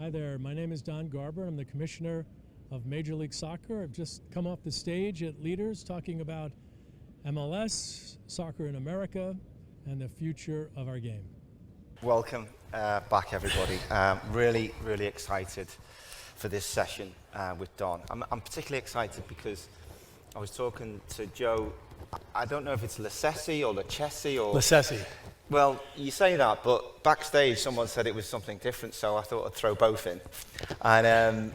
Hi there, my name is Don Garber. I'm the Commissioner of Major League Soccer. I've just come off the stage at Leaders talking about MLS, soccer in America, and the future of our game. Welcome back, everybody. Really excited for this session with Don. I'm particularly excited because I was talking to Joe. I don't know if it's Lecessi or Lecessi or... Lecessi. Well, you say that, but backstage someone said it was something different, so I thought I'd throw both in. And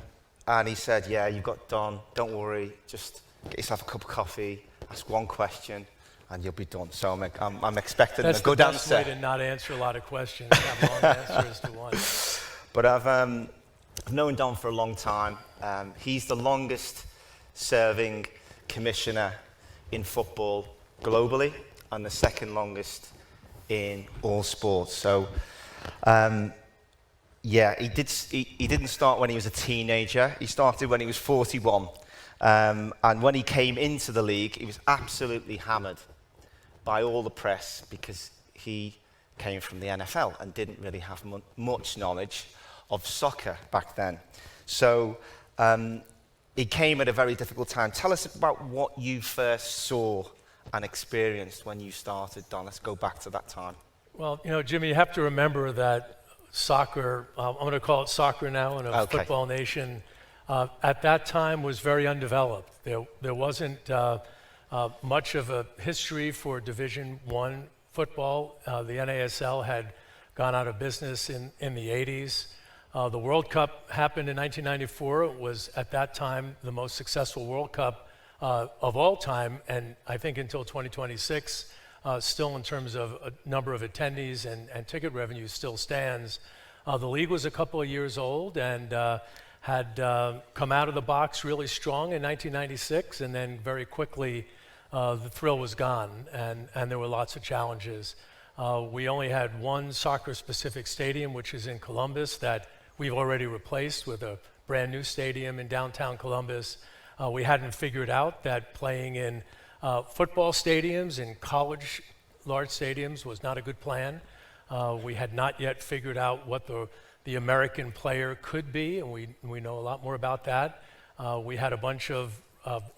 he said, yeah, you've got Don, don't worry, just get yourself a cup of coffee, ask one question, and you'll be done. So I'm expecting a good answer. That's the best way to not answer a lot of questions, have long answers to one. But I've known Don for a long time. He's the longest serving commissioner in football globally, and the second longest in all sports. So, yeah, he didn't start when he was a teenager. He started when he was 41. And when he came into the league, he was absolutely hammered by all the press because he came from the NFL and didn't really have much knowledge of soccer back then. So he came at a very difficult time. Tell us about what you first saw and experienced when you started, Don. Let's go back to that time. Well, you know, Jimmy, you have to remember that soccer, I'm going to call it soccer now in a football nation, at that time was very undeveloped. There wasn't much of a history for Division I football. The NASL had gone out of business in the 80s. The World Cup happened in 1994. It was, at that time, the most successful World Cup of all time, and I think until 2026, still in terms of a number of attendees and ticket revenue still stands. The league was a couple of years old and had come out of the box really strong in 1996, and then very quickly the thrill was gone, and there were lots of challenges. We only had one soccer-specific stadium, which is in Columbus, that we've already replaced with a brand new stadium in downtown Columbus. We hadn't figured out that playing in football stadiums, in college large stadiums, was not a good plan. We had not yet figured out what the American player could be, and we know a lot more about that. We had a bunch of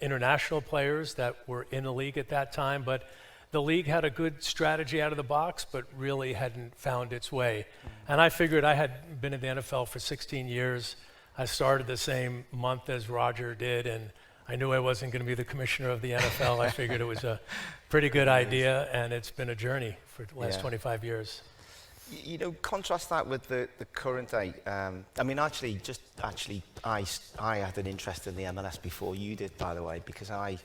international players that were in the league at that time, but the league had a good strategy out of the box, but really hadn't found its way. And I figured, I had been in the NFL for 16 years. I started the same month as Roger did, and I knew I wasn't going to be the commissioner of the NFL. I figured it was a pretty good idea, and it's been a journey for the last 25 years. You know, contrast that with the current day. I mean, I had an interest in the MLS before you did, by the way, because I,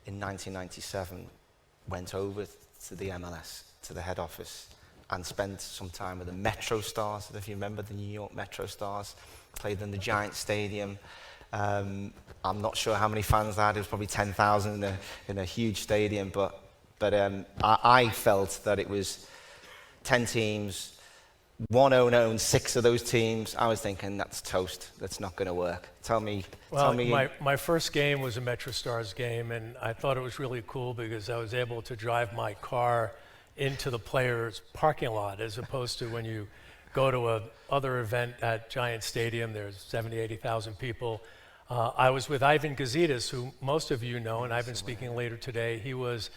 in 1997, went over to the MLS, to the head office, and spent some time with the Metro Stars, if you remember the New York Metro Stars, played in the Giant Stadium. I'm not sure how many fans they had. It was probably 10,000 in a huge stadium, but I felt that it was 10 teams, one owns 6 of those teams. I was thinking, that's toast. That's not going to work. Tell me. My first game was a Metro Stars game, and I thought it was really cool because I was able to drive my car into the players' parking lot, as opposed to when you go to a other event at Giant Stadium, there's 70,000, 80,000 people. I was with Ivan Gazidis, who most of you know, and I've been speaking later today. He was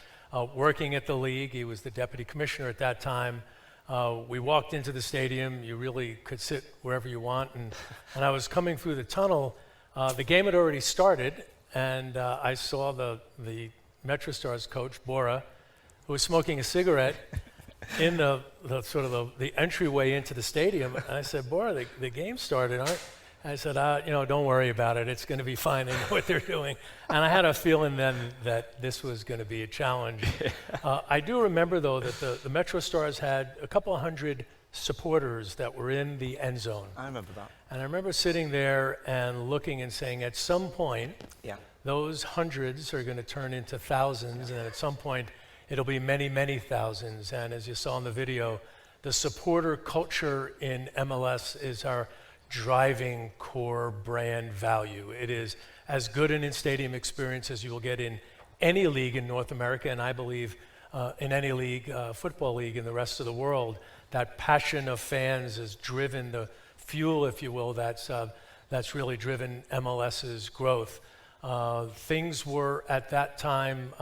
working at the league. He was the deputy commissioner at that time. We walked into the stadium. You really could sit wherever you want. And I was coming through the tunnel. The game had already started, and I saw the Metro Stars coach, Bora, who was smoking a cigarette in the entryway into the stadium. And I said, Bora, the game started, aren't? I said, don't worry about it. It's going to be fine. They know what they're doing. And I had a feeling then that this was going to be a challenge. I do remember, though, that the Metro Stars had a couple of hundred supporters that were in the end zone. I remember that. And I remember sitting there and looking and saying, at some point, those hundreds are going to turn into thousands, and at some point, it'll be many, many thousands. And as you saw in the video, the supporter culture in MLS is our driving core brand value. It is as good an in-stadium experience as you will get in any league in North America, and I believe in any league, football league in the rest of the world. That passion of fans has driven the fuel, if you will, that's really driven MLS's growth. Things were at that time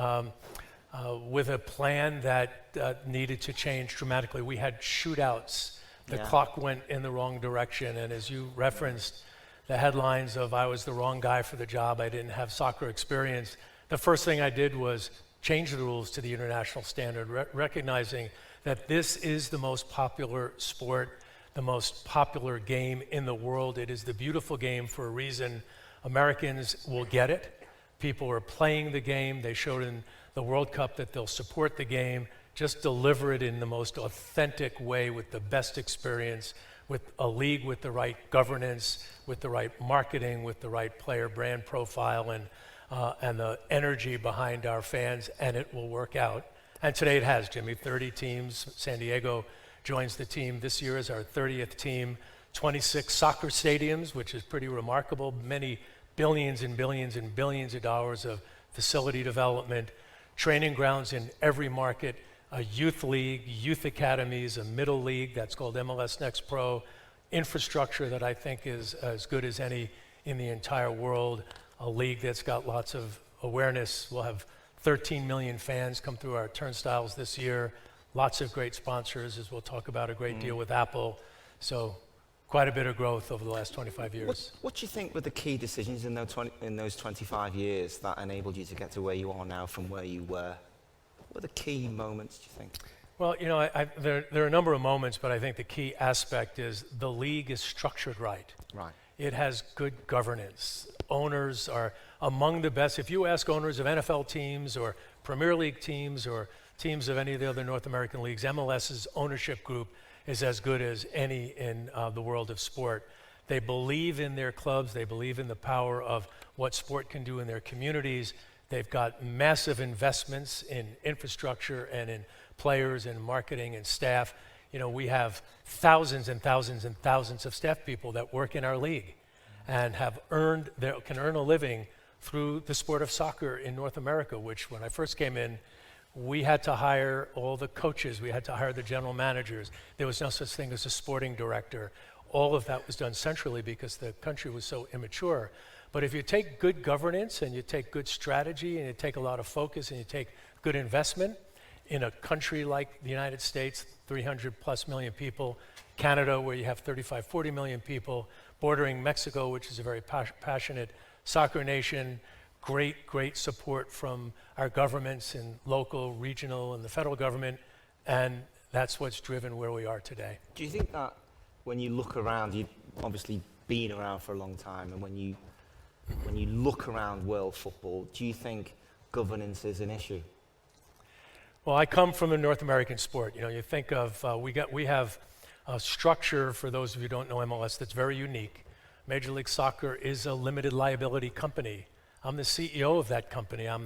with a plan that needed to change dramatically. We had shootouts. The clock went in the wrong direction, and as you referenced, the headlines of I was the wrong guy for the job, I didn't have soccer experience. The first thing I did was change the rules to the international standard, recognizing that this is the most popular sport, the most popular game in the world. It is the beautiful game for a reason. Americans will get it. People are playing the game. They showed in the World Cup that they'll support the game. Just deliver it in the most authentic way with the best experience, with a league with the right governance, with the right marketing, with the right player brand profile, and the energy behind our fans, and it will work out. And today it has, Jimmy. 30 teams. San Diego joins the team. This year is our 30th team. 26 soccer stadiums, which is pretty remarkable. Many billions and billions and billions of dollars of facility development. Training grounds in every market. A youth league, youth academies, a middle league that's called MLS Next Pro, infrastructure that I think is as good as any in the entire world, a league that's got lots of awareness. We'll have 13 million fans come through our turnstiles this year, lots of great sponsors, as we'll talk about, a great deal with Apple. So quite a bit of growth over the last 25 years. What do you think were the key decisions in those 25 years that enabled you to get to where you are now from where you were? What are the key moments, do you think? Well, you know, there are a number of moments, but I think the key aspect is the league is structured right. Right. It has good governance. Owners are among the best. If you ask owners of NFL teams or Premier League teams or teams of any of the other North American leagues, MLS's ownership group is as good as any in the world of sport. They believe in their clubs. They believe in the power of what sport can do in their communities. They've got massive investments in infrastructure and in players and marketing and staff. You know, we have thousands and thousands and thousands of staff people that work in our league and can earn a living through the sport of soccer in North America, which when I first came in, we had to hire all the coaches. We had to hire the general managers. There was no such thing as a sporting director. All of that was done centrally because the country was so immature. But if you take good governance and you take good strategy and you take a lot of focus and you take good investment in a country like the United States, 300 plus million people, Canada where you have 35, 40 million people, bordering Mexico, which is a very passionate soccer nation, great support from our governments and local, regional, and the federal government, and that's what's driven where we are today. Do you think that when you look around, you've obviously been around for a long time, and when you look around world football, do you think governance is an issue? Well, I come from a North American sport. You know, you think of, we have a structure, for those of you who don't know MLS, that's very unique. Major League Soccer is a limited liability company. I'm the CEO of that company. I'm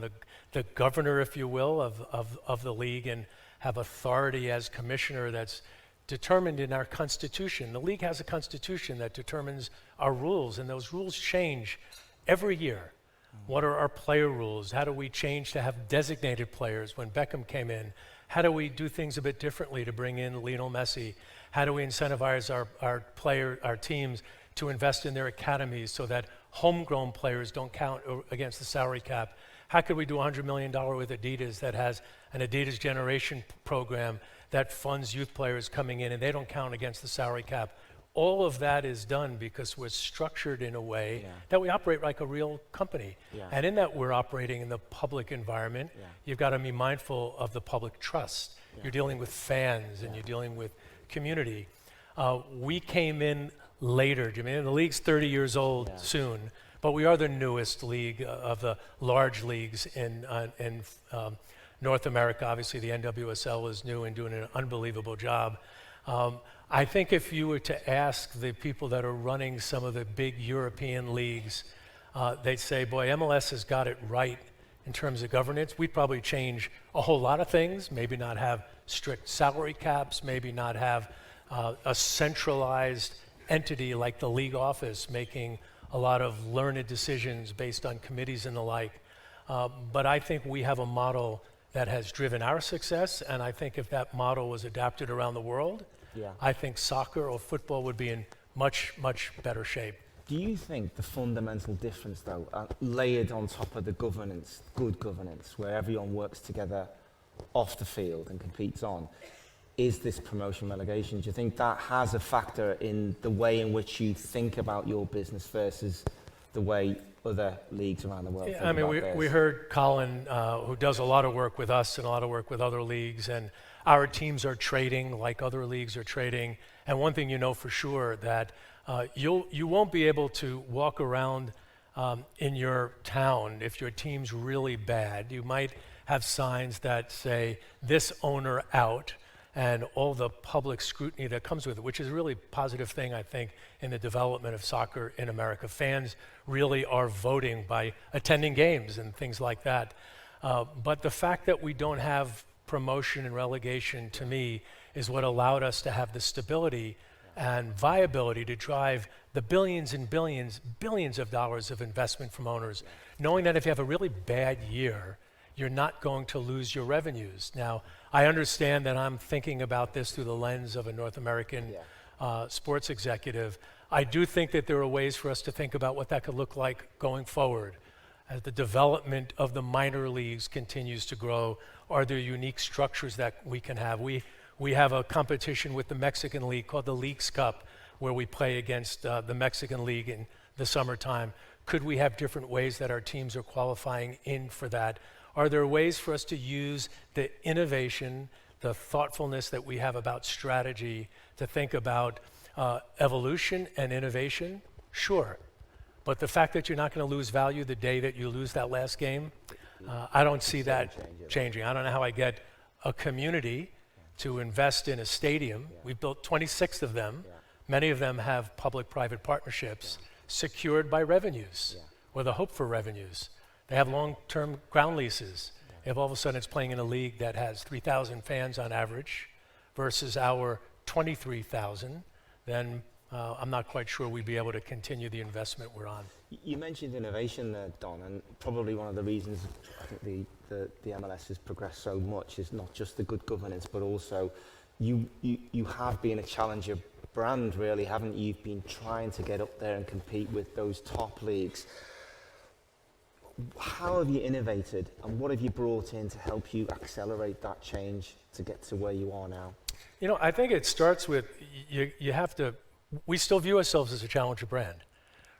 the governor, if you will, of the league, and have authority as commissioner that's determined in our constitution. The league has a constitution that determines our rules, and those rules change every year. What are our player rules? How do we change to have designated players when Beckham came in? How do we do things a bit differently to bring in Lionel Messi? How do we incentivize our teams to invest in their academies so that homegrown players don't count against the salary cap? How could we do $100 million with Adidas that has an Adidas Generation program that funds youth players coming in and they don't count against the salary cap? All of that is done because we're structured in a way that we operate like a real company. And in that we're operating in the public environment, you've got to be mindful of the public trust. You're dealing with fans and you're dealing with community. We came in later, Jimmy, and the league's 30 years old soon, but we are the newest league of the large leagues in North America. Obviously the NWSL is new and doing an unbelievable job. I think if you were to ask the people that are running some of the big European leagues, they'd say, boy, MLS has got it right in terms of governance. We'd probably change a whole lot of things, maybe not have strict salary caps, maybe not have a centralized entity like the league office making a lot of learned decisions based on committees and the like. But I think we have a model that has driven our success, and I think if that model was adapted around the world, I think soccer or football would be in much, much better shape. Do you think the fundamental difference, though, layered on top of the governance, good governance, where everyone works together off the field and competes on, is this promotion relegation? Do you think that has a factor in the way in which you think about your business versus the way other leagues around the world think I mean, about theirs? we heard Colin, who does a lot of work with us and a lot of work with other leagues, and our teams are trading like other leagues are trading. And one thing you know for sure, that you won't be able to walk around in your town if your team's really bad. You might have signs that say, this owner out, and all the public scrutiny that comes with it, which is a really positive thing, I think, in the development of soccer in America. Fans really are voting by attending games and things like that. But the fact that we don't have promotion and relegation, to me, is what allowed us to have the stability and viability to drive the billions and billions of dollars of investment from owners, knowing that if you have a really bad year, you're not going to lose your revenues. Now, I understand that I'm thinking about this through the lens of a North American sports executive. I do think that there are ways for us to think about what that could look like going forward. As the development of the minor leagues continues to grow, are there unique structures that we can have? We have a competition with the Mexican League called the Leagues Cup, where we play against the Mexican League in the summertime. Could we have different ways that our teams are qualifying in for that? Are there ways for us to use the innovation, the thoughtfulness that we have about strategy to think about evolution and innovation? Sure. But the fact that you're not going to lose value the day that you lose that last game, I don't see that changing. I don't know how I get a community to invest in a stadium. We've built 26 of them. Many of them have public-private partnerships secured by revenues or the hope for revenues. They have long-term ground leases. If all of a sudden it's playing in a league that has 3,000 fans on average versus our 23,000, then I'm not quite sure we'd be able to continue the investment we're on. You mentioned innovation there, Don, and probably one of the reasons I think the MLS has progressed so much is not just the good governance, but also you have been a challenger brand, really, haven't you? You've been trying to get up there and compete with those top leagues. How have you innovated, and what have you brought in to help you accelerate that change to get to where you are now? You know, I think it starts with you have to. We still view ourselves as a challenger brand,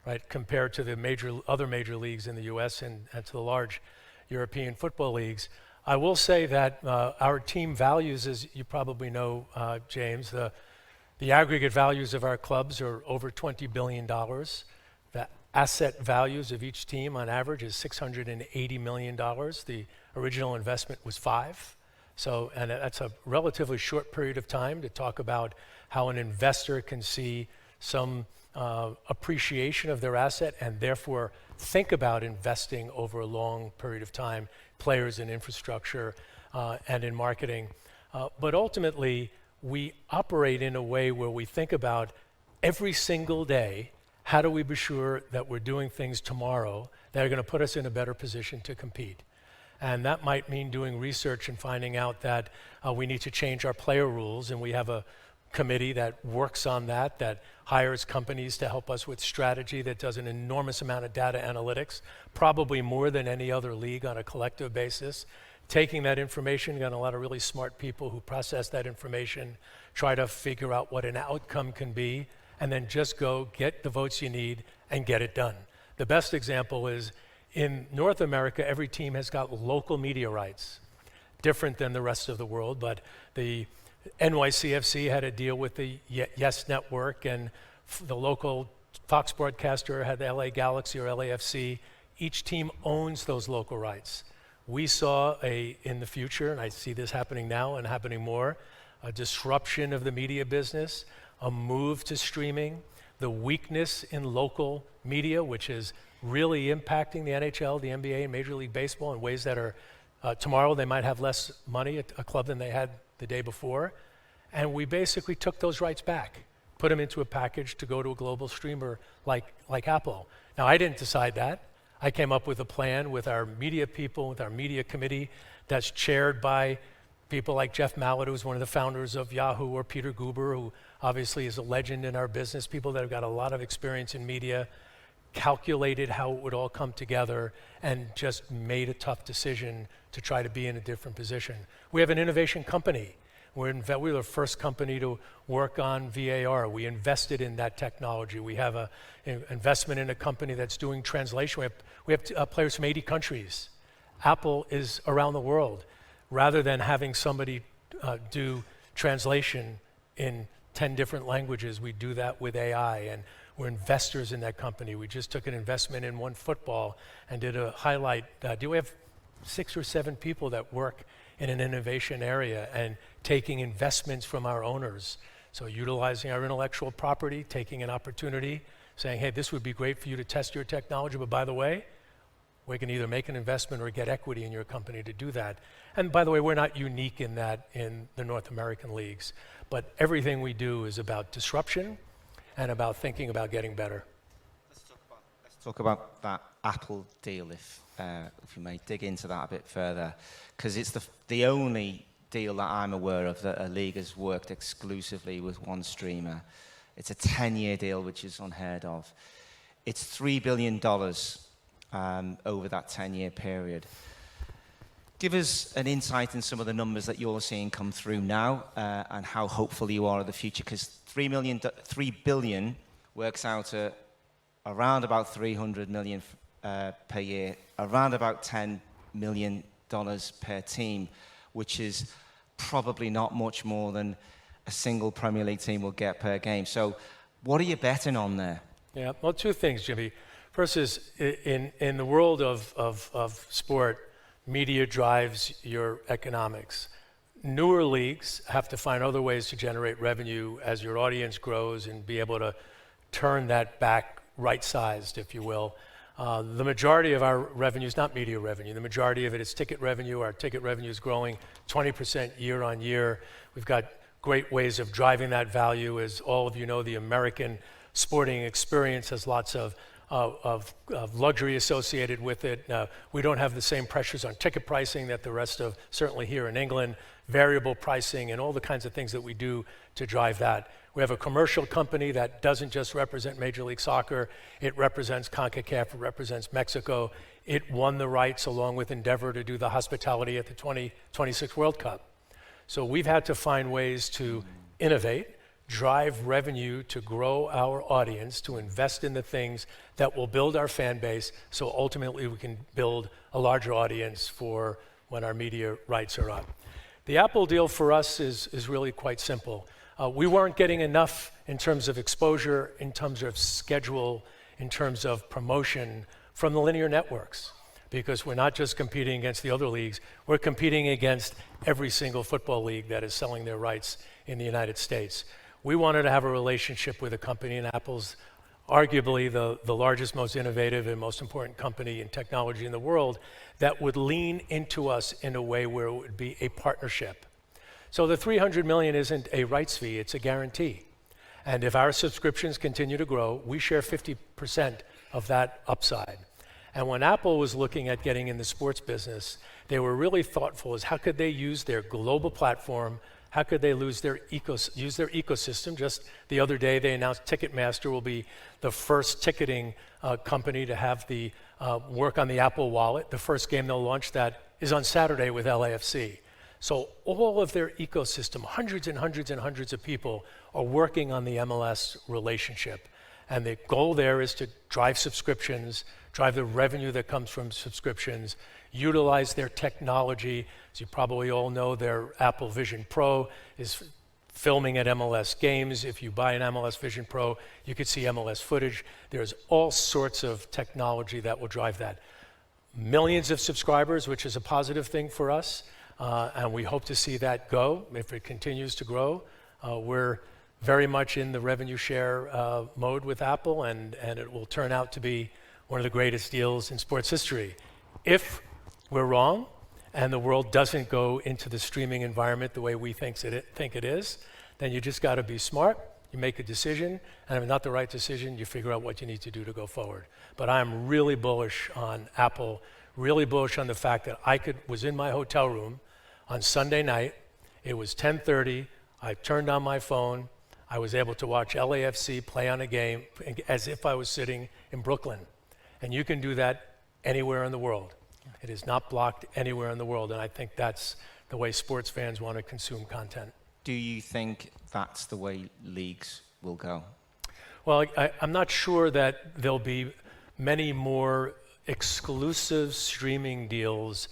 right? Compared to the other major leagues in the U.S. and to the large European football leagues. I will say that our team values, as you probably know, James, the aggregate values of our clubs are over $20 billion. The asset values of each team on average is $680 million. The original investment was $5 million. So, and that's a relatively short period of time to talk about how an investor can see some appreciation of their asset and therefore think about investing over a long period of time, players in infrastructure and in marketing. But ultimately, we operate in a way where we think about every single day, how do we be sure that we're doing things tomorrow that are going to put us in a better position to compete? And that might mean doing research and finding out that we need to change our player rules, and we have a committee that works on that, that hires companies to help us with strategy, that does an enormous amount of data analytics, probably more than any other league on a collective basis. Taking that information, got a lot of really smart people who process that information, try to figure out what an outcome can be, and then just go get the votes you need and get it done. The best example is in North America, every team has got local media rights, different than the rest of the world, but the NYCFC had a deal with the Yes Network, and the local Fox broadcaster had the LA Galaxy or LAFC. Each team owns those local rights. We saw in the future, and I see this happening now and happening more, a disruption of the media business, a move to streaming, the weakness in local media, which is really impacting the NHL, the NBA, and Major League Baseball in ways that are, tomorrow they might have less money at a club than they had the day before. And we basically took those rights back, put them into a package to go to a global streamer like Apple. Now, I didn't decide that. I came up with a plan with our media people, with our media committee that's chaired by people like Jeff Mallett, who's one of the founders of Yahoo, or Peter Guber, who obviously is a legend in our business, people that have got a lot of experience in media, calculated how it would all come together and just made a tough decision to try to be in a different position. We have an innovation company. We were the first company to work on VAR. We invested in that technology. We have an investment in a company that's doing translation. We have players from 80 countries. Apple is around the world. Rather than having somebody do translation in 10 different languages, we do that with AI, and we're investors in that company. We just took an investment in OneFootball and did a highlight. We have 6 or 7 people that work in an innovation area and taking investments from our owners. So utilizing our intellectual property, taking an opportunity, saying, hey, this would be great for you to test your technology, but by the way, we can either make an investment or get equity in your company to do that. And by the way, we're not unique in that in the North American leagues, but everything we do is about disruption and about thinking about getting better. Let's talk about that Apple deal, if you may dig into that a bit further, because it's the only deal that I'm aware of that a league has worked exclusively with one streamer. It's a 10-year deal, which is unheard of. It's $3 billion over that 10-year period. Give us an insight in some of the numbers that you're seeing come through now and how hopeful you are of the future, because $3 billion works out at around about $300 million per year, around about $10 million per team, which is probably not much more than a single Premier League team will get per game. So what are you betting on there? Yeah, well, 2 things, Jimmy. First is, in the world of sport, media drives your economics. Newer leagues have to find other ways to generate revenue as your audience grows and be able to turn that back right-sized, if you will. The majority of our revenue is not media revenue. The majority of it is ticket revenue. Our ticket revenue is growing 20% year on year. We've got great ways of driving that value. As all of you know, the American sporting experience has lots of luxury associated with it. We don't have the same pressures on ticket pricing that the rest of, certainly here in England, variable pricing and all the kinds of things that we do to drive that. We have a commercial company that doesn't just represent Major League Soccer. It represents CONCACAF, it represents Mexico. It won the rights along with Endeavor to do the hospitality at the 2026 World Cup. So we've had to find ways to innovate, drive revenue to grow our audience, to invest in the things that will build our fan base, so ultimately we can build a larger audience for when our media rights are up. The Apple deal for us is really quite simple. We weren't getting enough in terms of exposure, in terms of schedule, in terms of promotion from the linear networks, because we're not just competing against the other leagues, we're competing against every single football league that is selling their rights in the United States. We wanted to have a relationship with a company, and Apple's arguably the largest, most innovative, and most important company in technology in the world, that would lean into us in a way where it would be a partnership. So the $300 million isn't a rights fee, it's a guarantee. And if our subscriptions continue to grow, we share 50% of that upside. And when Apple was looking at getting in the sports business, they were really thoughtful as how could they use their global platform, how could they use their ecosystem. Just the other day, they announced Ticketmaster will be the first ticketing company to have the work on the Apple Wallet. The first game they'll launch that is on Saturday with LAFC. So all of their ecosystem, hundreds and hundreds and hundreds of people are working on the MLS relationship. And the goal there is to drive subscriptions, drive the revenue that comes from subscriptions, utilize their technology. As you probably all know, their Apple Vision Pro is filming at MLS games. If you buy an MLS Vision Pro, you could see MLS footage. There's all sorts of technology that will drive that. Millions of subscribers, which is a positive thing for us. And we hope to see that go. If it continues to grow, we're very much in the revenue share mode with Apple, and it will turn out to be one of the greatest deals in sports history. If we're wrong and the world doesn't go into the streaming environment the way we think it is, then you just got to be smart. You make a decision, and if it's not the right decision, you figure out what you need to do to go forward. But I'm really bullish on Apple, really bullish on the fact that was in my hotel room on Sunday night It was 10:30. I turned on my phone. I was able to watch LAFC play on a game as if I was sitting in Brooklyn. And you can do that anywhere in the world. It is not blocked anywhere in the world. And I think that's the way sports fans want to consume content. Do you think that's the way leagues will go? Well, I'm not sure that there'll be many more exclusive streaming deals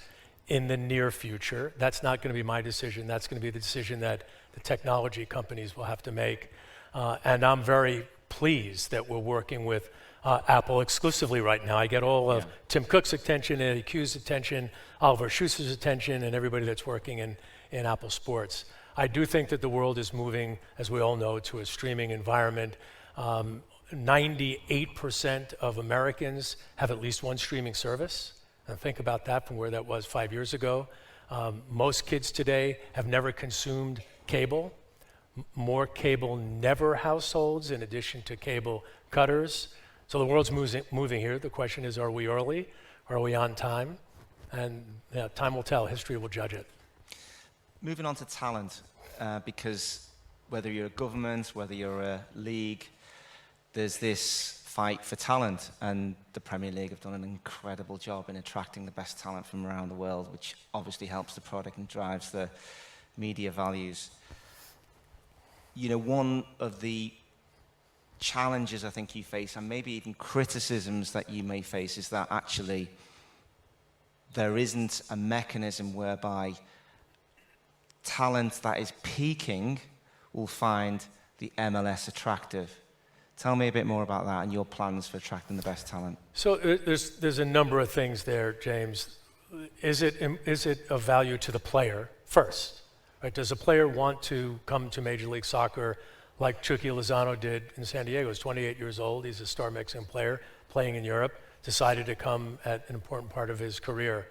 in the near future. That's not going to be my decision. That's going to be the decision that the technology companies will have to make. And I'm very pleased that we're working with Apple exclusively right now. I get all of Tim Cook's attention, Eddie Q's attention, Oliver Schuster's attention, and everybody that's working in Apple Sports. I do think that the world is moving, as we all know, to a streaming environment. 98% of Americans have at least one streaming service. And think about that from where that was 5 years ago. Most kids today have never consumed cable. More cable never households in addition to cable cutters. So the world's moving here. The question is, are we early? Are we on time? And time will tell. History will judge it. Moving on to talent, because whether you're a government, whether you're a league, there's this fight for talent, and the Premier League have done an incredible job in attracting the best talent from around the world, which obviously helps the product and drives the media values. You know, one of the challenges I think you face, and maybe even criticisms that you may face, is that actually there isn't a mechanism whereby talent that is peaking will find the MLS attractive. Tell me a bit more about that and your plans for attracting the best talent. So there's a number of things there, James. Is it of value to the player first? Right? Does a player want to come to Major League Soccer like Chucky Lozano did in San Diego? He's 28 years old. He's a star Mexican player playing in Europe. Decided to come at an important part of his career.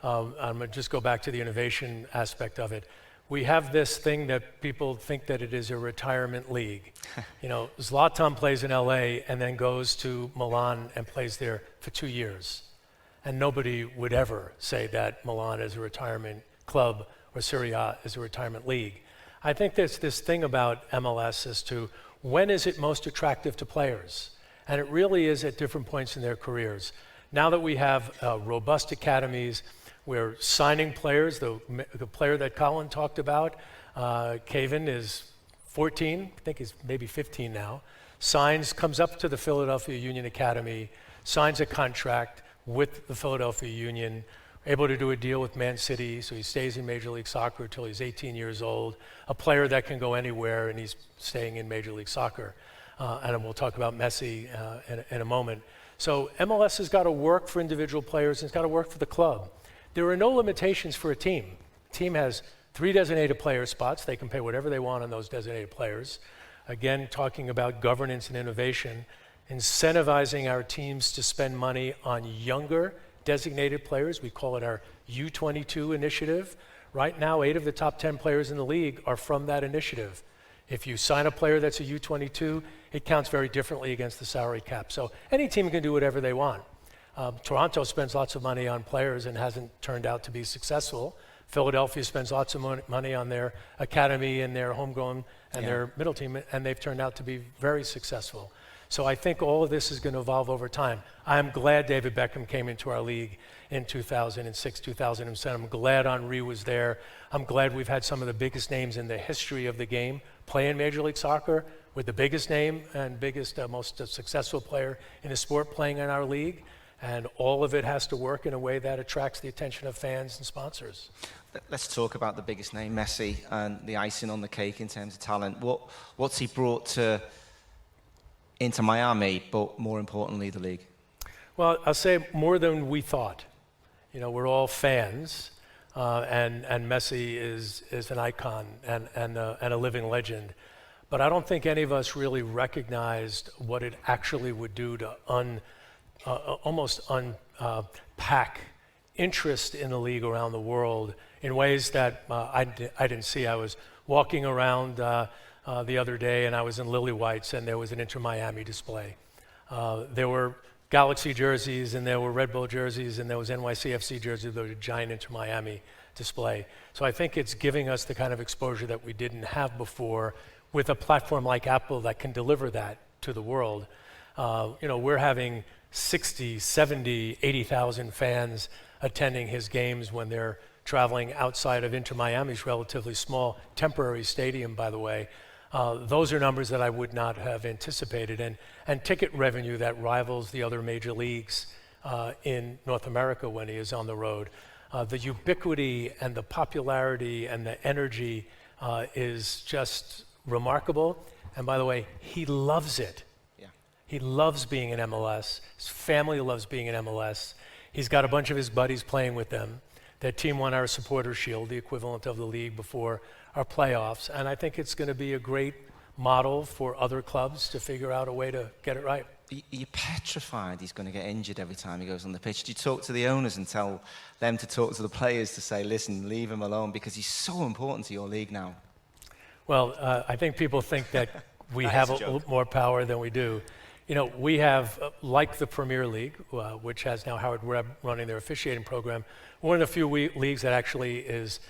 I'm going to just go back to the innovation aspect of it. We have this thing that people think that it is a retirement league. You know, Zlatan plays in LA and then goes to Milan and plays there for 2 years. And nobody would ever say that Milan is a retirement club or Serie A is a retirement league. I think there's this thing about MLS as to when is it most attractive to players? And it really is at different points in their careers. Now that we have robust academies, we're signing players. The player that Colin talked about, Caven, is 14, I think he's maybe 15 now, comes up to the Philadelphia Union Academy, signs a contract with the Philadelphia Union, able to do a deal with Man City, so he stays in Major League Soccer until he's 18 years old, a player that can go anywhere, and he's staying in Major League Soccer. And we'll talk about Messi in a moment. So MLS has got to work for individual players, and it's got to work for the club. There are no limitations for a team. A team has 3 designated player spots. They can pay whatever they want on those designated players. Again, talking about governance and innovation, incentivizing our teams to spend money on younger designated players. We call it our U22 initiative. Right now, 8 of the top 10 players in the league are from that initiative. If you sign a player that's a U22, it counts very differently against the salary cap. So any team can do whatever they want. Toronto spends lots of money on players and hasn't turned out to be successful. Philadelphia spends lots of money on their academy and their homegrown and their middle team, and they've turned out to be very successful. So I think all of this is going to evolve over time. I'm glad David Beckham came into our league in 2006, 2007. I'm glad Henry was there. I'm glad we've had some of the biggest names in the history of the game play in Major League Soccer, with the biggest name and biggest, most successful player in the sport playing in our league. And all of it has to work in a way that attracts the attention of fans and sponsors. Let's talk about the biggest name, Messi, and the icing on the cake in terms of talent. What's he brought into Miami, but more importantly, the league? Well, I'll say more than we thought. You know, we're all fans, and Messi is an icon and a living legend. But I don't think any of us really recognized what it actually would do to almost unpack interest in the league around the world in ways that I didn't see. I was walking around the other day, and I was in Lily White's, and there was an Inter Miami display. There were Galaxy jerseys, and there were Red Bull jerseys, and there was NYCFC jerseys. There was a giant Inter Miami display. So I think it's giving us the kind of exposure that we didn't have before with a platform like Apple that can deliver that to the world. We're having 60, 70, 80,000 fans attending his games when they're traveling outside of Inter Miami's relatively small temporary stadium, by the way. Those are numbers that I would not have anticipated, and ticket revenue that rivals the other major leagues in North America when he is on the road. The ubiquity and the popularity and the energy is just remarkable. And by the way, he loves it. Yeah. He loves being in MLS. His family loves being in MLS. He's got a bunch of his buddies playing with them. Their team won our Supporters' Shield, the equivalent of the league before our playoffs. And I think it's going to be a great model for other clubs to figure out a way to get it right. You're petrified he's going to get injured every time he goes on the pitch. Do you talk to the owners and tell them to talk to the players to say, listen, leave him alone, because he's so important to your league now? Well, I think people think that we have a little more power than we do. We have, like the Premier League, which has now Howard Webb running their officiating program, one of the few leagues that actually is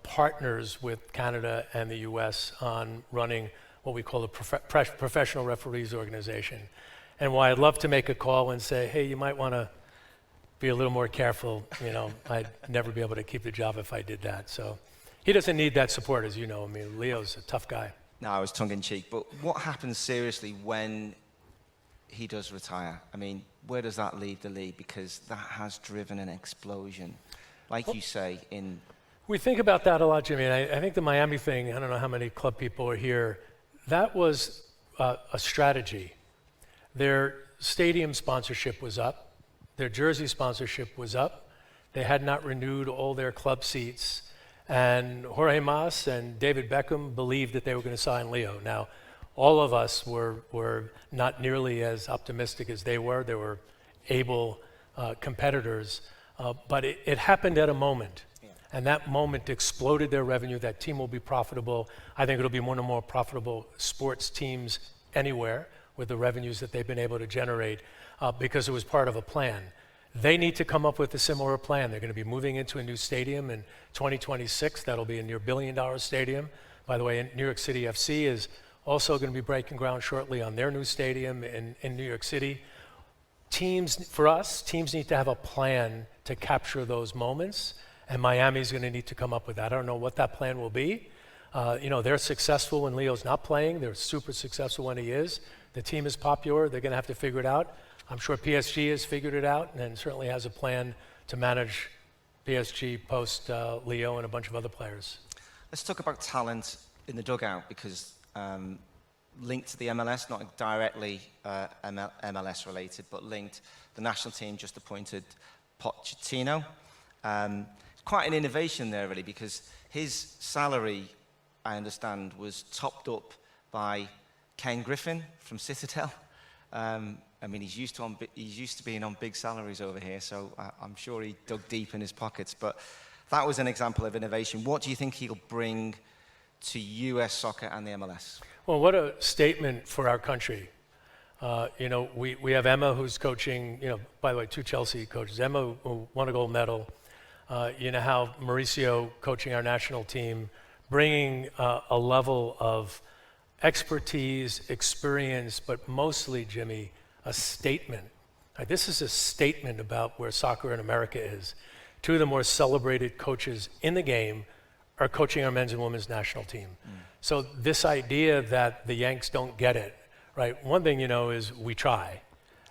partners with Canada and the US on running what we call the Professional Referees Organization. And while I'd love to make a call and say, hey, you might want to be a little more careful, I'd never be able to keep the job if I did that. So he doesn't need that support, as you know. I mean, Leo's a tough guy. No, I was tongue-in-cheek, but what happens seriously when he does retire? I mean, where does that leave the league? Because that has driven an explosion, like you say, in... We think about that a lot, Jimmy, and I think the Miami thing, I don't know how many club people are here, that was a strategy. Their stadium sponsorship was up. Their jersey sponsorship was up. They had not renewed all their club seats. And Jorge Mas and David Beckham believed that they were going to sign Leo. Now, all of us were not nearly as optimistic as they were. They were able competitors. But it happened at a moment. Yeah. And that moment exploded their revenue. That team will be profitable. I think it'll be one of the more profitable sports teams anywhere with the revenues that they've been able to generate because it was part of a plan. They need to come up with a similar plan. They're going to be moving into a new stadium in 2026. That'll be a near $1 billion stadium. By the way, New York City FC is also going to be breaking ground shortly on their new stadium in New York City. For us, teams need to have a plan to capture those moments, and Miami's going to need to come up with that. I don't know what that plan will be. They're successful when Leo's not playing. They're super successful when he is. The team is popular. They're going to have to figure it out. I'm sure PSG has figured it out and certainly has a plan to manage PSG post Leo and a bunch of other players. Let's talk about talent in the dugout, because linked to the MLS, not directly MLS related, but linked, the national team just appointed Pochettino. Quite an innovation there, really, because his salary, I understand, was topped up by Ken Griffin from Citadel. I mean, he's used to being on big salaries over here, so I'm sure he dug deep in his pockets. But that was an example of innovation. What do you think he'll bring to US soccer and the MLS? Well, what a statement for our country. We have Emma, who's coaching, by the way, 2 Chelsea coaches. Emma, who won a gold medal. You know how Mauricio coaching our national team, bringing a level of expertise, experience, but mostly, Jimmy, a statement. This is a statement about where soccer in America is. 2 of the more celebrated coaches in the game are coaching our men's and women's national team. So this idea that the Yanks don't get it, right? One thing is we try,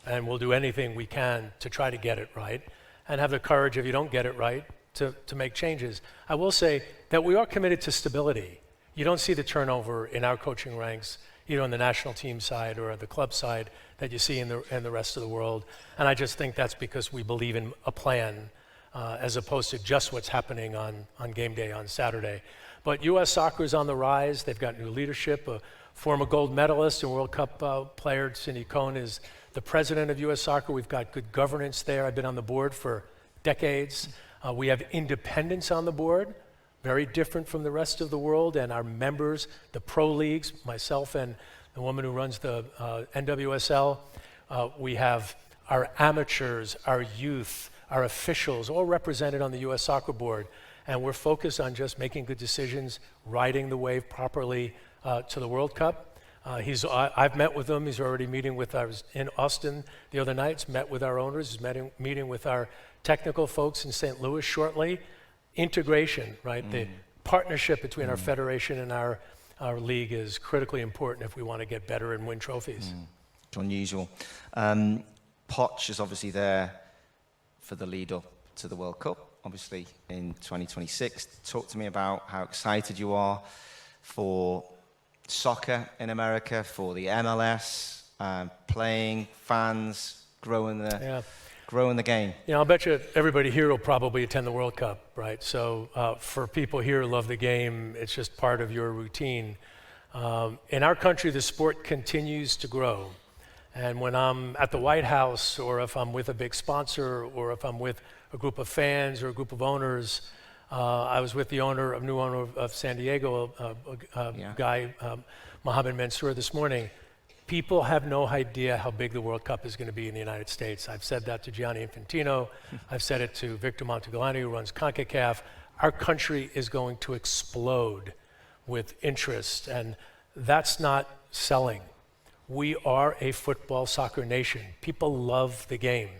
and we'll do anything we can to try to get it right, and have the courage, if you don't get it right, to make changes. I will say that we are committed to stability. You don't see the turnover in our coaching ranks, either on the national team side or the club side, that you see in the rest of the world. And I just think that's because we believe in a plan as opposed to just what's happening on game day on Saturday. But U.S. soccer is on the rise. They've got new leadership. A former gold medalist and World Cup player, Cindy Cohn, is the president of U.S. soccer. We've got good governance there. I've been on the board for decades. We have independence on the board, very different from the rest of the world, and our members, the pro leagues, myself and the woman who runs the NWSL, we have our amateurs, our youth, our officials, all represented on the U.S. Soccer Board. and we're focused on just making good decisions, riding the wave properly to the World Cup. I've met with him. He's already meeting with, I was in Austin the other night, he's met with our owners, he's meeting with our technical folks in St. Louis shortly. Integration, right? The partnership between our federation and our league is critically important if we want to get better and win trophies. It's unusual. Poch is obviously there for the lead up to the World Cup, obviously in 2026. Talk to me about how excited you are for soccer in America, for the MLS, playing, fans, growing the game. You know, I'll bet you everybody here will probably attend the World Cup, right? So for people here who love the game, it's just part of your routine. In our country, the sport continues to grow. And when I'm at the White House, or if I'm with a big sponsor, or if I'm with a group of fans or a group of owners, I was with the new owner of San Diego, guy, Mohamed Mansour, this morning. People have no idea how big the World Cup is going to be in the United States. I've said that to Gianni Infantino. I've said it to Victor Monteglani, who runs CONCACAF. Our country is going to explode with interest, and that's not selling. We are a football soccer nation. People love the game.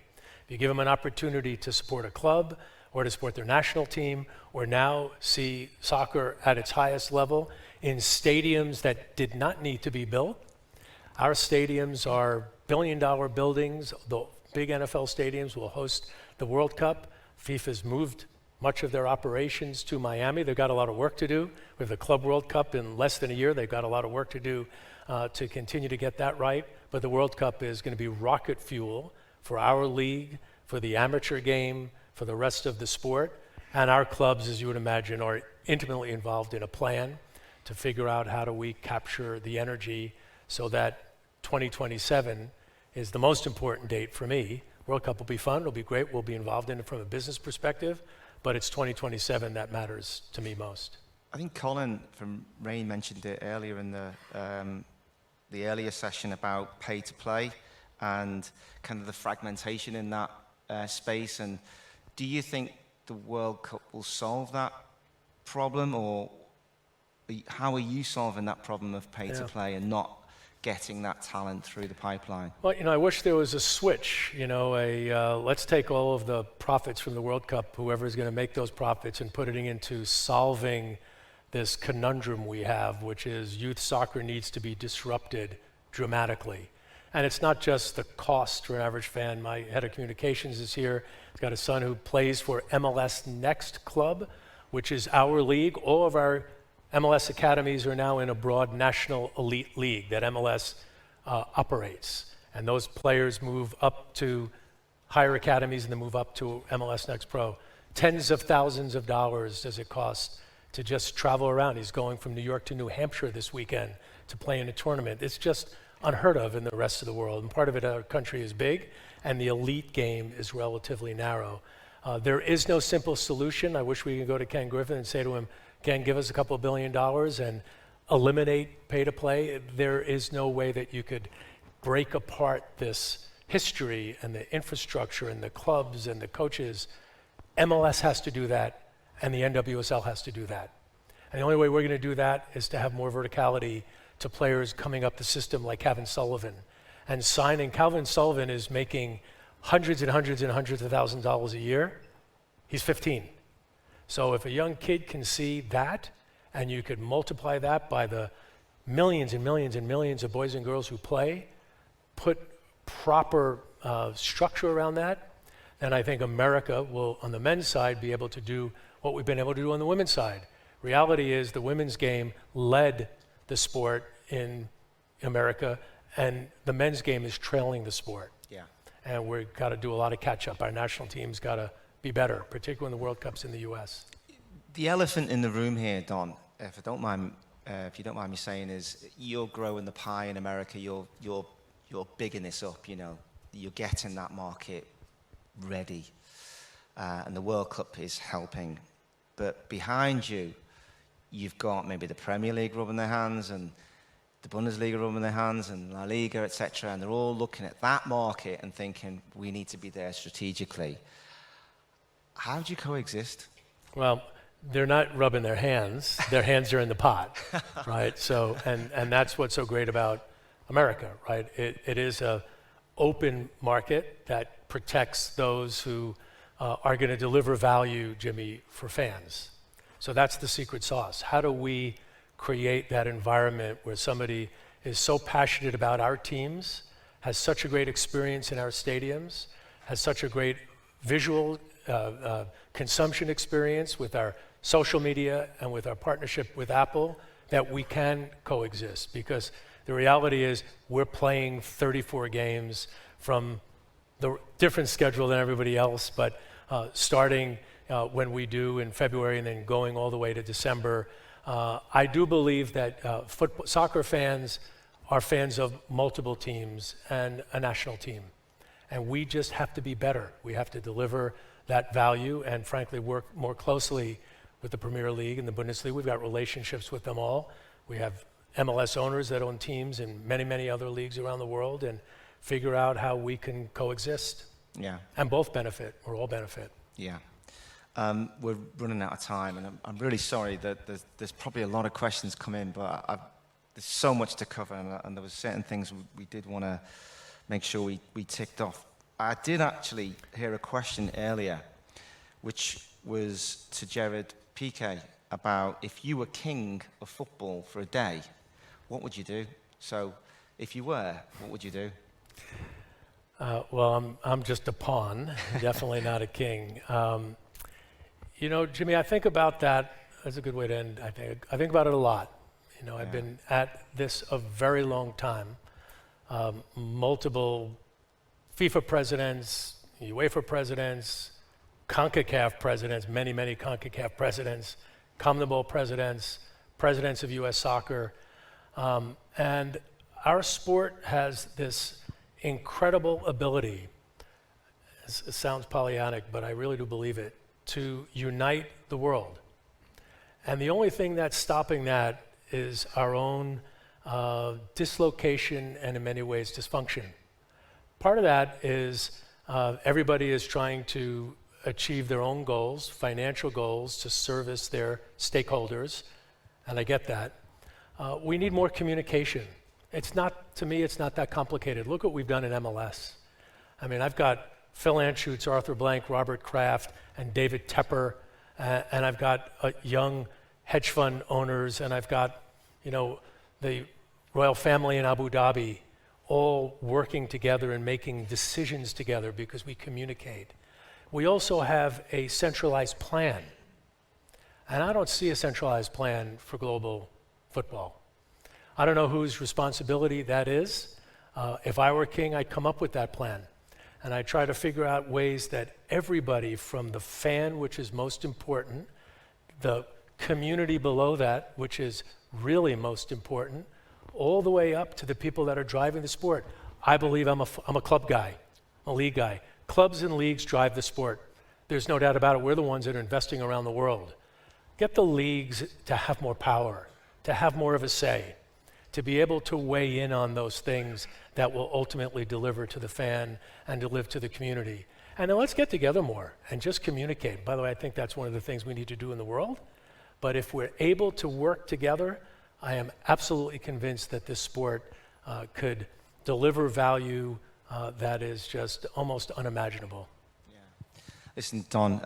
If you give them an opportunity to support a club or to support their national team, or now see soccer at its highest level in stadiums that did not need to be built. Our stadiums are billion-dollar buildings. The big NFL stadiums will host the World Cup. FIFA's moved much of their operations to Miami. They've got a lot of work to do. We have the Club World Cup in less than a year. They've got a lot of work to do to continue to get that right. But the World Cup is going to be rocket fuel for our league, for the amateur game, for the rest of the sport. And our clubs, as you would imagine, are intimately involved in a plan to figure out how do we capture the energy so that 2027 is the most important date for me. World Cup will be fun, it'll be great, we'll be involved in it from a business perspective, but it's 2027 that matters to me most. I think Colin from Rain mentioned it earlier in the earlier session about pay to play and kind of the fragmentation in that space. And do you think the World Cup will solve that problem, or how are you solving that problem of pay to play and not getting that talent through the pipeline? Well, you know, I wish there was a switch, you know, let's take all of the profits from the World Cup, whoever's going to make those profits, and put it into solving this conundrum we have, which is youth soccer needs to be disrupted dramatically. And it's not just the cost for an average fan. My head of communications is here. He's got a son who plays for MLS Next Club, which is our league. All of our MLS academies are now in a broad national elite league that MLS operates. And those players move up to higher academies and then move up to MLS Next Pro. Tens of thousands of dollars does it cost to just travel around. He's going from New York to New Hampshire this weekend to play in a tournament. It's just unheard of in the rest of the world. And part of it, our country is big, and the elite game is relatively narrow. There is no simple solution. I wish we could go to Ken Griffin and say to him, Ken, give us a couple $1 billion and eliminate pay to play. There is no way that you could break apart this history and the infrastructure and the clubs and the coaches. MLS has to do that, and the NWSL has to do that. And the only way we're going to do that is to have more verticality to players coming up the system like Calvin Sullivan. And signing, Calvin Sullivan is making hundreds and hundreds and hundreds of thousands of dollars a year. He's 15. So if a young kid can see that, and you could multiply that by the millions and millions and millions of boys and girls who play, put proper structure around that, then I think America will, on the men's side, be able to do what we've been able to do on the women's side. Reality is the women's game led the sport in America, and the men's game is trailing the sport. Yeah. And we've got to do a lot of catch up. Our national team's got to be better, particularly when the World Cup's in the US. The elephant in the room here, Don, if you don't mind me saying, is you're growing the pie in America. You're bigging this up. You know, you're getting that market ready, and the World Cup is helping. But behind you, you've got maybe the Premier League rubbing their hands, and the Bundesliga rubbing their hands, and La Liga, etc. And they're all looking at that market and thinking, we need to be there strategically. How do you coexist? Well, they're not rubbing their hands are in the pot, right? So, and that's what's so great about America, right? It is a open market that protects those who are going to deliver value, Jimmy, for fans. So that's the secret sauce. How do we create that environment where somebody is so passionate about our teams, has such a great experience in our stadiums, has such a great visual consumption experience with our social media and with our partnership with Apple, that we can coexist? Because the reality is we're playing 34 games from the different schedule than everybody else, but starting when we do in February and then going all the way to December. I do believe that soccer fans are fans of multiple teams and a national team. And we just have to be better. We have to deliver that value and frankly work more closely with the Premier League and the Bundesliga. We've got relationships with them all. We have MLS owners that own teams in many, many other leagues around the world, and figure out how we can coexist. Yeah. And both benefit, or all benefit. Yeah. We're running out of time, and I'm really sorry that there's probably a lot of questions come in, but there's so much to cover, and there were certain things we did want to make sure we ticked off. I did actually hear a question earlier, which was to Jared Piqué about if you were king of football for a day, what would you do? So if you were, what would you do? Well, I'm just a pawn, definitely not a king. You know, Jimmy, I think about that. That's a good way to end. I think about it a lot. You know, I've been at this a very long time. Multiple FIFA presidents, UEFA presidents, CONCACAF presidents, many, many CONCACAF presidents, CONMEBOL presidents, presidents of U.S. soccer. And our sport has this incredible ability, it sounds Pollyannic, but I really do believe it, to unite the world. And the only thing that's stopping that is our own dislocation and in many ways dysfunction. Part of that is everybody is trying to achieve their own goals, financial goals, to service their stakeholders, and I get that. We need more communication. To me, it's not that complicated. Look what we've done in MLS. I mean, I've got Phil Anschutz, Arthur Blank, Robert Kraft, and David Tepper, and I've got young hedge fund owners, and I've got, you know, the royal family in Abu Dhabi, all working together and making decisions together because we communicate. We also have a centralized plan, and I don't see a centralized plan for global football. I don't know whose responsibility that is. If I were king, I'd come up with that plan. And I try to figure out ways that everybody, from the fan, which is most important, the community below that, which is really most important, all the way up to the people that are driving the sport. I believe I'm a club guy, a league guy. Clubs and leagues drive the sport. There's no doubt about it. We're the ones that are investing around the world. Get the leagues to have more power, to have more of a say, to be able to weigh in on those things that will ultimately deliver to the fan and deliver to the community. And then let's get together more and just communicate. By the way, I think that's one of the things we need to do in the world. But if we're able to work together, I am absolutely convinced that this sport could deliver value that is just almost unimaginable. Listen, Don,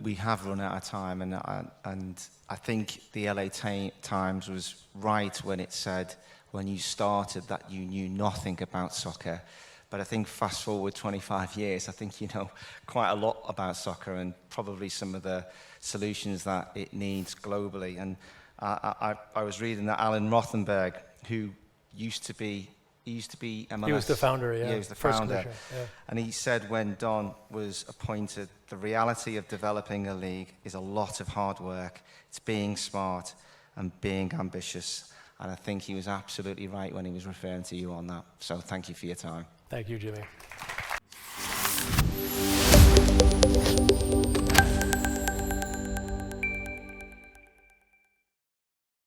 we have run out of time, and I think the LA Times was right when it said when you started that you knew nothing about soccer. But I think fast forward 25 years, I think you know quite a lot about soccer and probably some of the solutions that it needs globally. And I was reading that Alan Rothenberg, who used to be MLS. He was the founder, yeah. He was the First founder. yeah. And he said when Don was appointed, the reality of developing a league is a lot of hard work. It's being smart and being ambitious. And I think he was absolutely right when he was referring to you on that. So thank you for your time. Thank you, Jimmy.